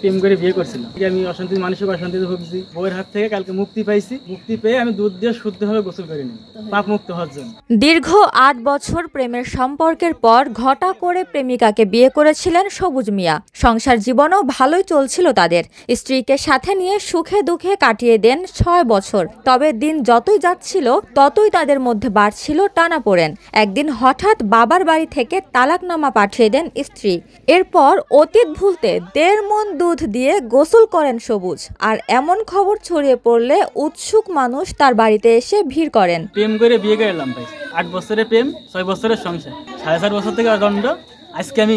প্রেম করে বিয়ে করছিলাম। আমি অশান্তি, মানসিক অশান্তিতে ভুগছি। বউয়ের হাত থেকে কালকে মুক্তি পাইছি। মুক্তি পেয়ে আমি দুধ দিয়ে শুদ্ধভাবে গোসল করে নিই, পাপ মুক্ত হওয়ার জন্য। দীর্ঘ ৮ বছর প্রেমের সম্পর্কের পর ঘটা করে প্রেমিকাকে বিয়ে করেছিলেন সবুজ মিয়া। সংসার জীবনও ভালোই চলছিল তাদের। স্ত্রীকে সাথে নিয়ে সুখে দুঃখে কাটিয়ে দেন ৬ বছর। তবে দিন যতই যাচ্ছিল ততই তাদের মধ্যে বাড়ছিল টানাপোড়েন। একদিন হঠাৎ বাবার বাড়ি থেকে তালাকনামা পাঠিয়ে দেন স্ত্রী। এরপর অতীত ভুলতে ১.৫ মণ দুধ দিয়ে গোসল করেন সবুজ। আর এমন খবর ছড়িয়ে পড়লে উৎসুক মানুষ তার বাড়িতে এসে ভিড় করেন। প্রেম করে বিয়ে করলাম ভাই, ৮ বছরের প্রেম, ৬ বছরের সংসার, ৪.৫ বছর থেকে দণ্ড। আজকে আমি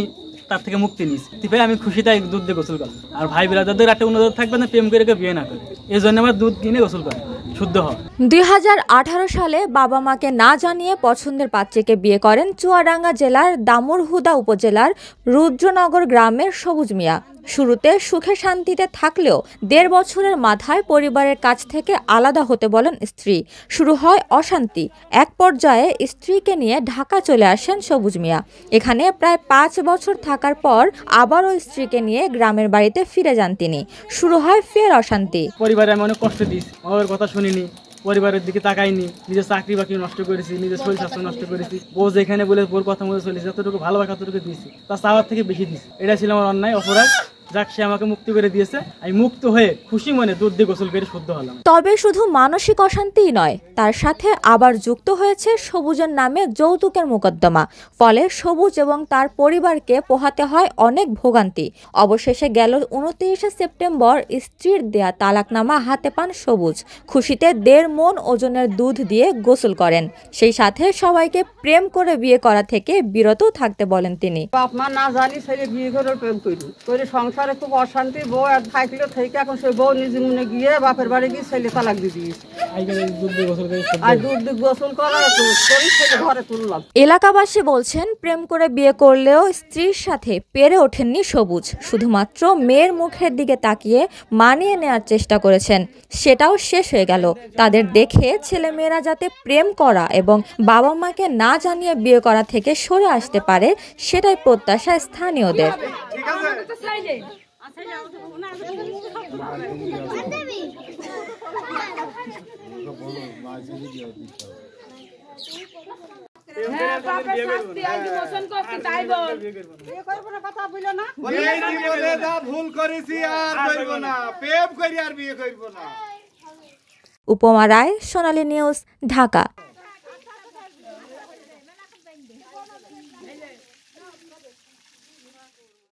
তার থেকে মুক্তি নিয়েছি। ভাই আমি খুশি, তাই দুধ দিয়ে গোসল করলাম। আর ভাই বিরাদারদের একটা অনুরোধ থাকবে না, প্রেম করে বিয়ে না করে। এই জন্য আমার দুধ কিনে গোসল করে শুদ্ধ হওয়া। ২০১৮ সালে বাবা মাকে না জানিয়ে পছন্দের পাত্রীকে বিয়ে করেন চুয়াডাঙ্গা জেলার দামুড়হুদা উপজেলার রুদ্রনগর গ্রামের সবুজ মিয়া। শুরুতে সুখে শান্তিতে থাকলেও ১.৫ বছরের মাথায় পরিবারের কাছ থেকে আলাদা হতে বলেন স্ত্রী। শুরু হয় অশান্তি। এক পর্যায়ে স্ত্রীকে নিয়ে ঢাকা চলে আসেন সবুজ মিয়া। এখানে প্রায় ৫ বছর থাকার পর আবারও স্ত্রীকে নিয়ে গ্রামের বাড়িতে ফিরে যান তিনি। শুরু হয় ফের অশান্তি। পরিবারে আমি অনেক কষ্ট দিয়েছি, আমার কথা শুনিনি, পরিবারের দিকে তাকাইনি, নিজের চাকরি বাকরি নষ্ট করেছি, নিজের শরীর স্বাস্থ্য নষ্ট করেছি। বউ যেখানে বলে বোর কথা মতো চলেছি, যতটুকু ভালোবাসা ততটুকু দিয়েছি, তার চাওয়ার থেকে বেশি দিয়েছি। এটা ছিল আমার অন্যায়, অপরাধ। যাক, সে আমাকে মুক্তি করে দিয়েছে। আমি মুক্ত হয়ে খুশি মনে দুধ দিয়ে গোসল করে শুদ্ধ হলাম। তবে শুধু মানসিক অশান্তিই নয়, তার সাথে আবার যুক্ত হয়েছে সবুজের নামে যৌতুকের মোকদ্দমা। ফলে সবুজ এবং তার পরিবারকে পোহাতে হয় অনেক ভোগান্তি। অবশেষে গেল ২৯ সেপ্টেম্বর স্ত্রীর দেয়া তালাকনামা হাতে পান সবুজ। খুশিতে ১.৫ মণ ওজনের দুধ দিয়ে গোসল করেন। সেই সাথে সবাইকে প্রেম করে বিয়ে করা থেকে বিরত থাকতে বলেন তিনি। আপনার না জানি ছেলে বিয়ে করে প্রেম করে সংসারে খুব অশান্তি। বউ আর থাকলেও থেকে এখন সেই বউ নিজে মনে গিয়ে বাপের বাড়ি গিয়ে ছেলে তালাক দিয়ে দিয়েছে। এলাকাবাসী বলছেন, প্রেম করে বিয়ে করলেও স্ত্রীর সাথে পেরে ওঠেননি সবুজ। শুধুমাত্র মেয়ের মুখের দিকে তাকিয়ে মানিয়ে নেওয়ার চেষ্টা করেছেন, সেটাও শেষ হয়ে গেল। তাদের দেখে ছেলেমেয়েরা যাতে প্রেম করা এবং বাবা মাকে না জানিয়ে বিয়ে করা থেকে সরে আসতে পারে, সেটাই প্রত্যাশা স্থানীয়দের। উপমা রায়, সোনালী নিউজ, ঢাকা।